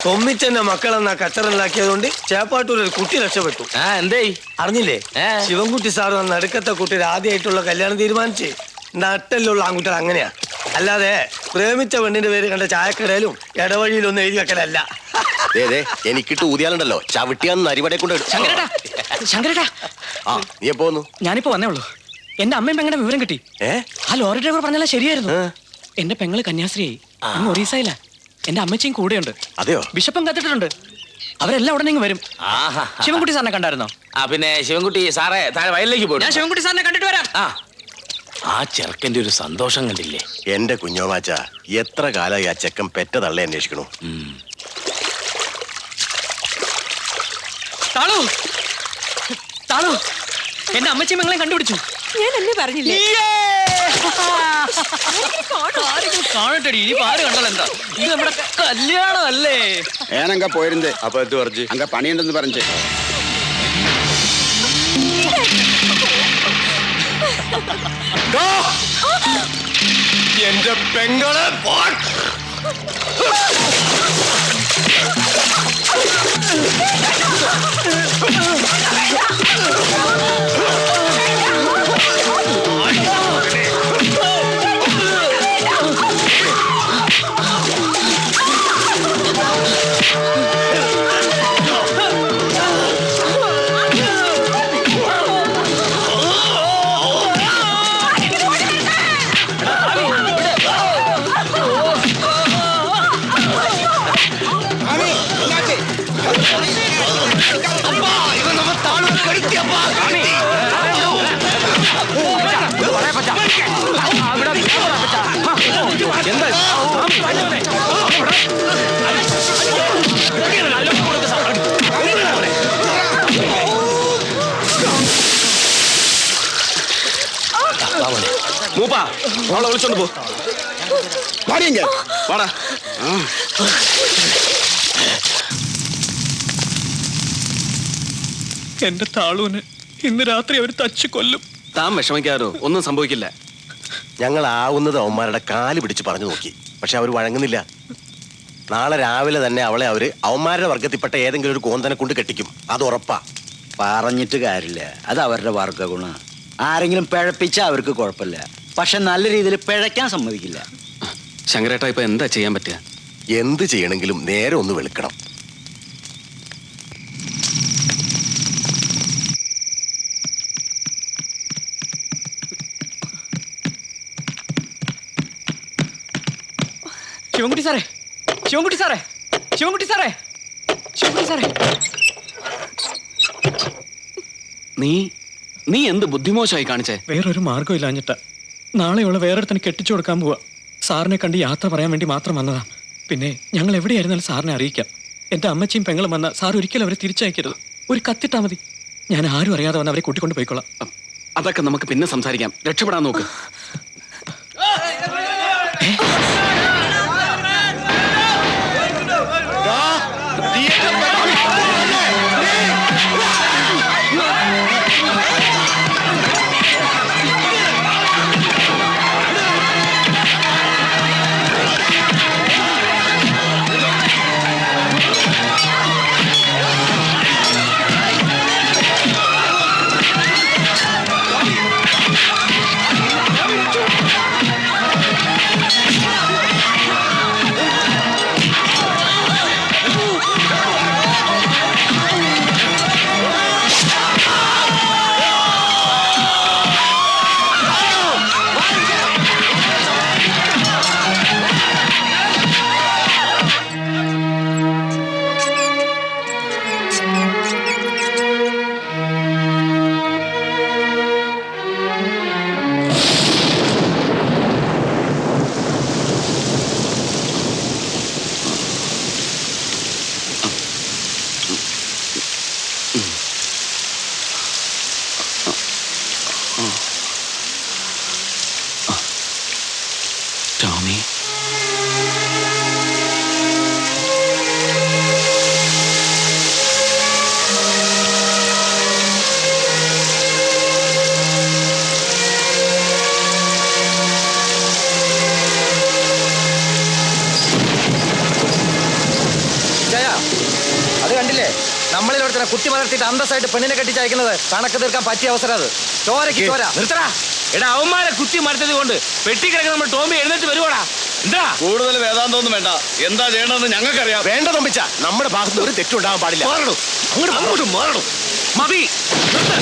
തൊമ്മിച്ചെന്റെ മക്കളെന്നാ കച്ചറുണ്ടാക്കിയതുകൊണ്ട് ചേപ്പാട്ടൂർ ഒരു കുട്ടി രക്ഷപ്പെട്ടു. എന്തേ അറിഞ്ഞില്ലേ? ശിവൻകുട്ടി സാറ് നടുക്കത്തെ കുട്ടിയുടെ ആദ്യമായിട്ടുള്ള കല്യാണം തീരുമാനിച്ച് നട്ടലുള്ള ആൺകുട്ടികൾ അങ്ങനെയാ. അല്ലാതെ പ്രേമിച്ച പെണ്ണിന്റെ പേര് കണ്ട ചായക്കടയിലും ഇടവഴിയിലൊന്നും എഴുതി വെക്കലല്ല. എനിക്കിട്ട് ഊതിയാലുണ്ടല്ലോ ചവിട്ടിയാന്ന് അരിവടെ കൊണ്ട്. നീ പോന്നു? ഞാനിപ്പോ വന്നേ ഉള്ളൂ. എന്റെ അമ്മയും പെങ്ങളുടെ വിവരം കിട്ടി. ആ ലോറി ഡ്രൈവർ പറഞ്ഞാൽ ശരിയായിരുന്നു. എന്റെ പെങ്ങള് കന്യാസ്ത്രീയായി അങ്ങ് ഒറീസയില. എന്റെ അമ്മച്ചിയും കൂടെയുണ്ട്. അതെയോ? ബിഷപ്പും കത്തിട്ടുണ്ട്. അവരെല്ലാം ഉടനെ വരും. ശിവൻകുട്ടി സാറിനെ കണ്ടായിരുന്നോ? പിന്നെ ശിവൻകുട്ടി സാറേ താഴെ വയലിലേക്ക് പോയി. ഞാൻ ശിവൻകുട്ടി സാറിനെ കണ്ടിട്ട് വരാം. ആ ചെറുക്കന്റെ ഒരു സന്തോഷം കണ്ടില്ലേ? എന്റെ കുഞ്ഞോമാച്ച, എത്ര കാലമായി ആ ചെക്കൻ പെറ്റ തള്ളെ അന്വേഷിക്കണു. താളു താളു, എന്റെ അമ്മച്ചിയും പെങ്ങളെ കണ്ടുപിടിച്ചു. ഞാൻ എന്നെ പറഞ്ഞില്ലേ? കാണട്ടെടി, ഇനി പാര് കണ്ടല്ലോ. എന്താ ഇത് നമ്മുടെ കല്യാണം അല്ലേ? ഏനങ്ക പോയിരുന്നേ. അപ്പൊ എന്ത് പറഞ്ഞു? അങ്ക പണിയുണ്ടെന്ന് പറഞ്ഞേ. എന്റെ പെങ്ങളെ മൂപ്പാ അവളെ വിളിച്ചോണ്ട് പോ. വാടാ. എന്റെ താളൂന് ഇന്ന് രാത്രി അവർ തച്ചു കൊല്ലും. താൻ വിഷമിക്കാരോ, ഒന്നും സംഭവിക്കില്ല. ഞങ്ങൾ ആവുന്നത് അവന്മാരുടെ കാല് പിടിച്ച് പറഞ്ഞു നോക്കി, പക്ഷെ അവർ വഴങ്ങുന്നില്ല. നാളെ രാവിലെ തന്നെ അവളെ അവന്മാരുടെ വർഗത്തിൽപ്പെട്ട ഏതെങ്കിലും ഒരു കോന്തനെ കൊണ്ട് കെട്ടിക്കും, അത് ഉറപ്പാ. പറഞ്ഞിട്ട് കാര്യമില്ല, അത് അവരുടെ വർഗ ഗുണ. ആരെങ്കിലും പിഴപ്പിച്ചാൽ അവർക്ക് കുഴപ്പമില്ല, പക്ഷെ നല്ല രീതിയിൽ പിഴയ്ക്കാൻ സമ്മതിക്കില്ല. ശങ്കരേട്ട, ഇപ്പൊ എന്താ ചെയ്യാൻ പറ്റുക? എന്ത് ചെയ്യണമെങ്കിലും നേരെ ഒന്ന് വെളുക്കണം. ശിവൻകുട്ടി സാറേ, ശിവൻകുട്ടി സാറേ, ശിവൻകുട്ടി സാറേ, ശിവൻകുട്ടി സാറേ. നീ എന്ത് ബുദ്ധിമോശമായി കാണിച്ചേ? വേറൊരു മാർഗം ഇല്ലാഞ്ഞിട്ട. നാളെയുള്ള വേറൊരുത്തന് കെട്ടിച്ചു കൊടുക്കാൻ പോവാ. സാറിനെ കണ്ട് യാത്ര പറയാൻ വേണ്ടി മാത്രം വന്നതാ. പിന്നെ ഞങ്ങൾ എവിടെയായിരുന്നാലും സാറിനെ അറിയിക്കാം. എന്റെ അമ്മച്ചിയും പെങ്ങളും വന്ന സാർ ഒരിക്കലും അവരെ തിരിച്ചയക്കരുത്. ഒരു കത്തിട്ടാ മതി. ഞാൻ ആരും അറിയാതെ വന്ന് അവരെ കൂട്ടിക്കൊണ്ട് പോയിക്കോളാം. അതൊക്കെ നമുക്ക് പിന്നെ സംസാരിക്കാം. രക്ഷപ്പെടാൻ നോക്ക്. കണ്ടില്ലേ? നമ്മളിൽ ഒരുത്തനെ കുത്തി മലർത്തിയിട്ട് അന്തസ്സായിട്ട് പെണ്ണിനെ കെട്ടിച്ചയക്കുന്നത് കണക്ക് തീർക്കാൻ പറ്റിയ അവസരം അത്. ചോരക്ക് ചോര. നിർത്തടാ. എടാ അവന്മാരെ കുത്തി മരത്തത് കൊണ്ട് പെട്ടിക്കിടക്ക് നമ്മൾ ടോമി എഴുന്നേറ്റ് വരുവാടാ. എന്താ കൂടുതൽ വേദാന്തമൊന്നും വേണ്ട. എന്താ ചെയ്യണമെന്ന് ഞങ്ങൾക്കറിയാം. വേണ്ട തമ്പിച്ച, നമ്മുടെ ഭാഗത്ത് ഒരു തെറ്റുണ്ടാവാൻ പാടില്ല. അങ്ങോട്ട് മാറണം. മതി. നിർത്ത്.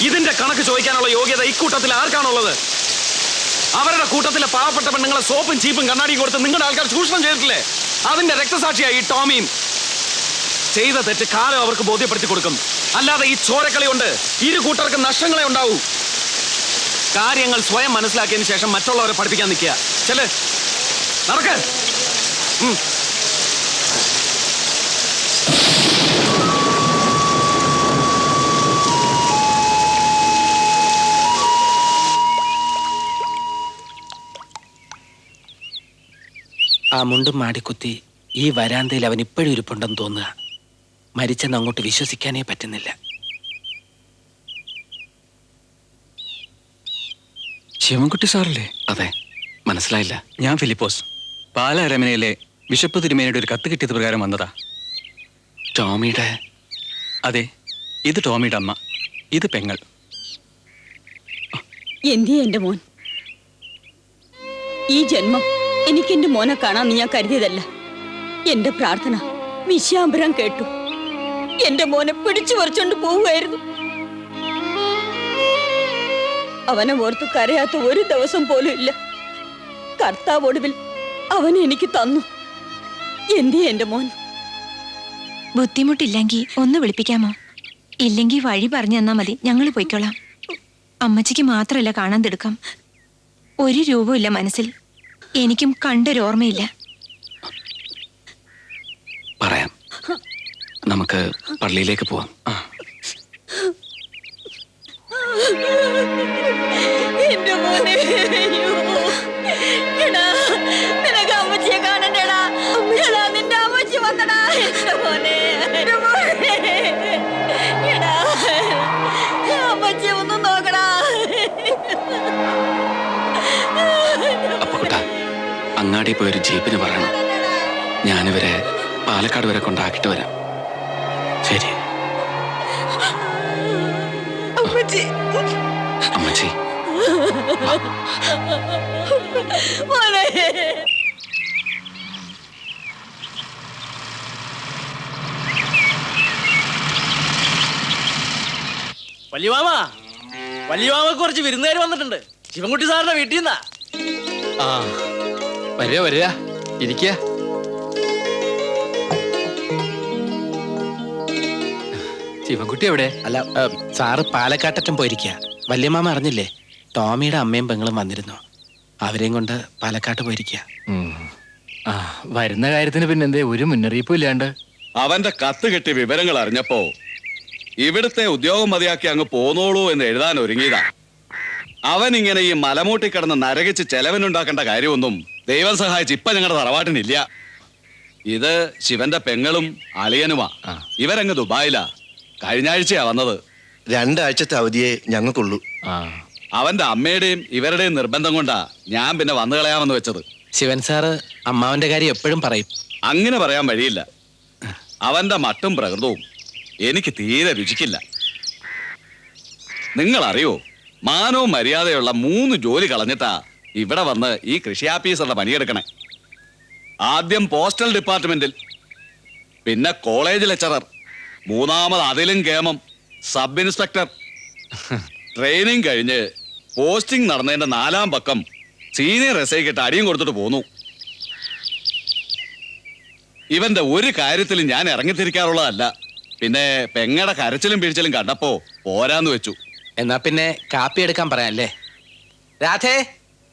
ഇതിന്റെ കണക്ക് ചോദിക്കാനുള്ള യോഗ്യത ഇക്കൂട്ടത്തിൽ ആർക്കാണുള്ളത്? അവരുടെ കൂട്ടത്തിലെ പാവപ്പെട്ട പെണ്ണുങ്ങളെ സോപ്പും ചീപ്പും കണ്ണാടിയും കൊടുത്ത് നിങ്ങളുടെ ആൾക്കാർ ചൂഷണം ചെയ്തിട്ടില്ലേ? അതിന്റെ രക്തസാക്ഷിയായി ഈ ടോമിയും. ചെയ്ത തെറ്റ് കാലം അവർക്ക് ബോധ്യപ്പെടുത്തി കൊടുക്കും. അല്ലാതെ ഈ ചോരക്കളി കൊണ്ട് ഇരു കൂട്ടർക്ക് നഷ്ടങ്ങളെ ഉണ്ടാവൂ. കാര്യങ്ങൾ സ്വയം മനസ്സിലാക്കിയതിന് ശേഷം മറ്റുള്ളവരെ പഠിപ്പിക്കാൻ നിൽക്കുക. ചെല്, നടക്ക്. ആ മുണ്ടും മാടിക്കുത്തി ഈ വരാന്തയിൽ അവൻ ഇപ്പോഴും ഇരിപ്പുണ്ടെന്ന് തോന്നുക. മരിച്ചെന്ന് അങ്ങോട്ട് വിശ്വസിക്കാനേ പറ്റുന്നില്ല. ശിവൻകുട്ടി സാറല്ലേ? അതെ, മനസ്സിലായില്ല. ഞാൻ ഫിലിപ്പോസ്. പാലാ അരമനയിലെ ബിഷപ്പ് തിരുമേനയുടെ ഒരു കത്ത് കിട്ടിയത് പ്രകാരം വന്നതാ. ടോമിയുടെ? അതെ, ഇത് ടോമിയുടെ അമ്മ, ഇത് പെങ്ങൾ. എന്തിയെ എന്റെ മോൻ? ഈ ജന്മം എനിക്ക് എന്റെ മോനെ കാണാൻ ഞാൻ കരുതിയതല്ല. എന്റെ പ്രാർത്ഥന വിശ്വാംബരം കേട്ടു. എന്റെ മോനെ പിടിച്ചു പറിച്ചോണ്ട് പോവുകയായിരുന്നു. അവനെ ഓർത്ത് കരയാത്ത ഒരു ദിവസം പോലും ഇല്ല. കർത്താവ് ഒടുവിൽ അവനെ എനിക്ക് തന്നു. എന്തിയെ എന്റെ മോൻ? ബുദ്ധിമുട്ടില്ലെങ്കിൽ ഒന്ന് വിളിപ്പിക്കാമോ? ഇല്ലെങ്കിൽ വഴി പറഞ്ഞു തന്നാ മതി, ഞങ്ങൾ പോയിക്കോളാം. അമ്മച്ചിക്ക് മാത്രമല്ല കാണാൻ തിടുക്കം. ഒരു രൂപമില്ല മനസ്സിൽ. എനിക്കും കണ്ടൊരോർമ്മയില്ല. പറയാം, നമുക്ക് പള്ളിയിലേക്ക് പോവാം. എന്റെ മോനെ, എടാ, നിനക്ക് അമ്മച്ചിയെ കാണണ്ടേടാ. എടാ, നിന്റെ അമ്മച്ചി വന്നടാ. എന്റെ മോനെ, എന്റെ മോനെ. എടാ, അമ്മച്ചിയെ ഒന്ന് നോക്കടാ. അപ്പുകുട്ടാ, അങ്ങാടി പോയൊരു ജീപ്പിന് പറയണം. ഞാനിവരെ പാലക്കാട് വരെ കൊണ്ടാക്കിട്ട് വരാം. ശരി അമ്മച്ചി. അമ്മച്ചി. മോനെ. വല്യമാമ കുറച്ച് വിരുന്നുകാർ വന്നിട്ടുണ്ട്. ശിവൻകുട്ടി സാറിന്റെ വീട്ടിൽ നിന്നാ. വരിക ഇരിക്കുക. ശിവൻകുട്ടി എവിടെ? അല്ല, സാറ് പാലക്കാട്ടറ്റം പോയിരിക്കുക. വല്യമാമ അറിഞ്ഞില്ലേ? ടോമിയുടെ അമ്മയും പെങ്ങളും വന്നിരുന്നു. അവരെയും കൊണ്ട് പാലക്കാട്ട് പോയിരിക്കുക. വരുന്ന കാര്യത്തിന് പിന്നെന്തേ ഒരു മുന്നറിയിപ്പും ഇല്ലാണ്ട്? അവന്റെ കത്ത് കിട്ടിയ വിവരങ്ങൾ അറിഞ്ഞപ്പോ ഇവിടുത്തെ ഉദ്യോഗം മതിയാക്കി അങ്ങ് പോന്നോളൂ എന്ന് എഴുതാൻ ഒരുങ്ങിയതാ. അവൻ ഇങ്ങനെ ഈ മലമൂട്ടി കിടന്ന് നരകിച്ച് ചെലവിനുണ്ടാക്കേണ്ട കാര്യമൊന്നും ദൈവം സഹായിച്ച് ഇപ്പൊ ഞങ്ങളുടെ തറവാട്ടിനില്ല. ഇത് ശിവന്റെ പെങ്ങളും അളിയനുമാ. ഇവരങ്ങ് ദുബായിലാ. കഴിഞ്ഞ ആഴ്ചയാ വന്നത്. 2 ആഴ്ചത്തെ അവധിയെ ഞങ്ങൾക്കുള്ളൂ. അവന്റെ അമ്മയുടെയും ഇവരുടെയും നിർബന്ധം കൊണ്ടാ ഞാൻ പിന്നെ വന്നു കളയാമെന്ന് വെച്ചത്. ശിവൻ സാറ് അമ്മാവന്റെ കാര്യം എപ്പോഴും പറയും. അങ്ങനെ പറയാൻ വഴിയില്ല. അവന്റെ മട്ടും പ്രകൃതവും എനിക്ക് തീരെ രുചിക്കില്ല. നിങ്ങൾ അറിയോ, മാനവും മര്യാദയുള്ള 3 ജോലി കളഞ്ഞിട്ടാ ഇവിടെ വന്ന് ഈ കൃഷി ആഫീസറുടെ പണിയെടുക്കണേ. ആദ്യം പോസ്റ്റൽ ഡിപ്പാർട്ട്മെന്റിൽ, പിന്നെ കോളേജ് ലെക്ചറർ, 3ാമത് അതിലും കേമം സബ് ഇൻസ്പെക്ടർ. ട്രെയിനിങ് കഴിഞ്ഞ് പോസ്റ്റിംഗ് നടന്നതിന്റെ 4ാം പക്കം സീനിയർ എസ് ഐക്കിട്ട് അടിയും കൊടുത്തിട്ട് പോന്നു. ഇവന്റെ ഒരു കാര്യത്തിലും ഞാൻ ഇറങ്ങിത്തിരിക്കാറുള്ളതല്ല. പിന്നെ പെങ്ങടെ കരച്ചിലും പിഴിച്ചിലും കണ്ടപ്പോ പോരാന്ന് വെച്ചു. എന്നാ പിന്നെ കാപ്പി എടുക്കാൻ പറയാല്ലേ? രാധേ,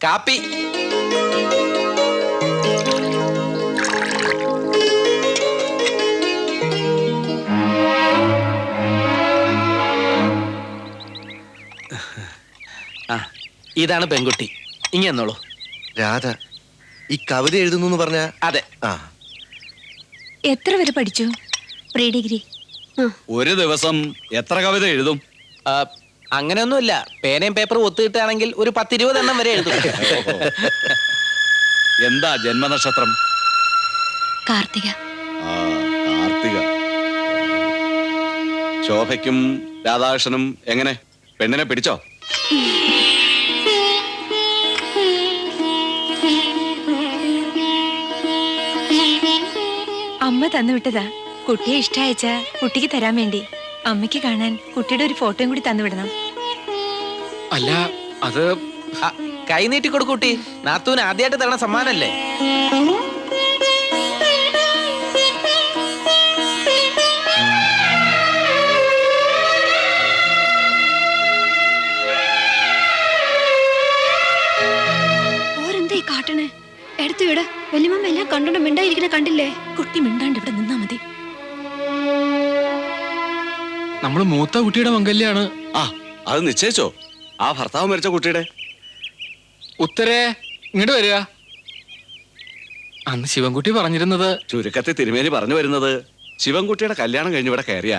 കാപ്പി. ഇതാണ് പെൺകുട്ടി. ഇങ്ങന്നോളൂ. രാധ ഈ കവിത എഴുതുന്നു പറഞ്ഞ? അതെ. എത്ര വരെ പഠിച്ചു? Pre degree. ഒരു ദിവസം എത്ര കവിത എഴുതും? അങ്ങനെയൊന്നുമില്ല. പേനയും പേപ്പറും ഒത്തുകിട്ടുകയാണെങ്കിൽ ഒരു 10-20 എണ്ണം വരെ എഴുതും. എന്താ ജന്മനക്ഷത്രം? കാർത്തിക. കാർത്തിക. കാർത്തിക. ശോഭയ്ക്കും രാധാകൃഷ്ണനും എങ്ങനെ പെണ്ണിനെ പിടിച്ചോ? അമ്മ തന്നുവിട്ടതാ. കുട്ടിയെ ഇഷ്ടയച്ച കുട്ടിക്ക് തരാൻ വേണ്ടി. അമ്മയ്ക്ക് കാണാൻ കുട്ടിയുടെ ഒരു ഫോട്ടോയും കൂടി തന്നുവിടണം. അല്ല അത് കൈ നീട്ടി കൊടുക്കൂട്ടി. നാത്തൂന് ആദ്യമായിട്ട് തരണ സമ്മാനല്ലേ? ഓരെന്തേ കാട്ടണേ? എടുത്തു വിട. വല്യമ്മ എല്ലാം കണ്ടോണ്ട് മിണ്ടായിരിക്കണ കണ്ടില്ലേ? കുട്ടി മിണ്ടാണ്ട് ഇവിടെ നിന്നാ മതി. നമ്മൾ മൂത്ത കുട്ടിയുടെ മംഗല്യാണ്. ആ അത് നിശ്ചയിച്ചോ? ആ ഭർത്താവ് മരിച്ച കുട്ടിയുടെ? ഉത്തരേ ഇങ്ങോട്ട് വരിക. അന്ന് ശിവൻകുട്ടി പറഞ്ഞിരുന്നത്. ചുരുക്കത്തിൽ തിരുമേനി പറഞ്ഞു വരുന്നത്, ശിവൻകുട്ടിയുടെ കല്യാണം കഴിഞ്ഞ് ഇവിടെ കയറിയ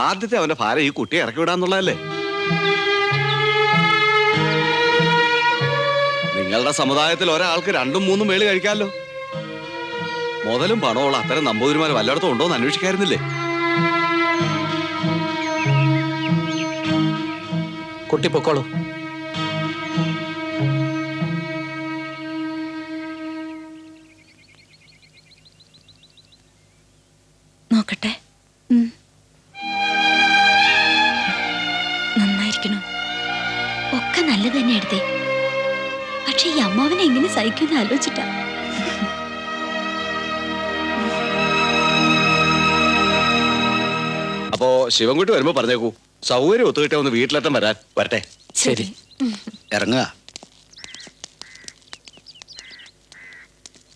ആദ്യത്തെ അവന്റെ ഭാര്യ ഈ കുട്ടിയെ ഇറക്കി വിടാന്നുള്ളതല്ലേ? നിങ്ങളുടെ സമുദായത്തിൽ ഒരാൾക്ക് 2-3 മേള് കഴിക്കാമല്ലോ. മുതലും പണമുള്ള അത്തരം നമ്പൂതിരിമാർ വല്ലയിടത്തും ഉണ്ടോ എന്ന് അന്വേഷിക്കായിരുന്നില്ലേ? കുട്ടി പൊക്കോളൂ. നോക്കട്ടെ. നന്നായിരിക്കണം. ഒക്കെ നല്ലത് തന്നെ എടുത്തേ. പക്ഷെ ഈ അമ്മാവനെ എങ്ങനെ സഹിക്കുമെന്ന് ആലോചിച്ചിട്ടാ. അപ്പോ ശിവൻകുട്ടി വരുമ്പോ പറഞ്ഞേക്കൂ, സൗകര്യം ഒത്തുകിട്ടേ ഒന്ന് വീട്ടിലെത്താൻ വരട്ടെ. ശരി, ഇറങ്ങുക.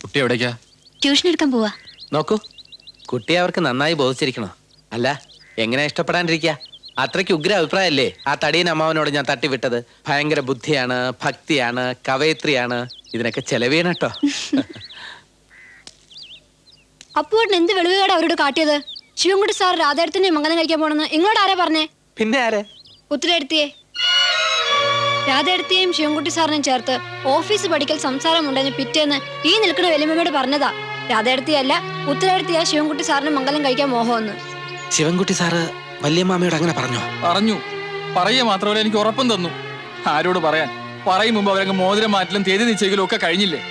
കുട്ടി എവിടേക്കാ? ട്യൂഷൻ എടുക്കാൻ പോവാ. നോക്കൂ, കുട്ടിയെ അവർക്ക് നന്നായി ബോധിച്ചിരിക്കണോ? അല്ല, എങ്ങനെ ഇഷ്ടപ്പെടാണ്ടിരിക്കുക? അത്രയ്ക്ക് ഉഗ്ര അഭിപ്രായല്ലേ ആ തടിയൻ അമ്മാവനോട് ഞാൻ തട്ടിവിട്ടത്. ഭയങ്കര ബുദ്ധിയാണ്, ഭക്തിയാണ്, കവയിത്രിയാണ്. ഇതിനൊക്കെ ചെലവേണം കേട്ടോ. അപ്പുവേട്ടൻ എന്ത് വെളിവുകേടാ അവരോട് കാട്ടിയത്? ശിവൻകുട്ടി സാർ രാധേടത്തിന്റെ മംഗലം കഴിക്കാൻ പോണെന്ന് ഇങ്ങോട്ട് ആരാ പറഞ്ഞേ? പിന്നെ ആരെ? ഉത്തരേടത്തിയെ. രാധേടത്തിയെയും ശിവൻകുട്ടി സാറിനെയും ചേർത്ത് ഓഫീസ് പഠിക്കൽ സംസാരമുണ്ടെന്ന് പിറ്റേന്ന് ഈ നിൽക്കുന്ന വലിയമ്മയോട് പറഞ്ഞതാ. രാധേടത്തിയല്ല, ഉത്തരേടത്തിയാ ശിവൻകുട്ടി സാറിന് മംഗലം കഴിക്കാൻ മോഹമെന്ന്. ശിവൻകുട്ടി സാറ് വല്യമ്മാമയോട് അങ്ങനെ പറഞ്ഞോ? പറഞ്ഞു. പറയുക മാത്രമല്ല, എനിക്ക് ഉറപ്പും തന്നു. ആരോട് പറയാൻ? പറയും മുമ്പ് അവരങ്ങ് മോതിരം മാറ്റലും തീയതി നിശ്ചയിക്കലും ഒക്കെ കഴിഞ്ഞില്ലേ?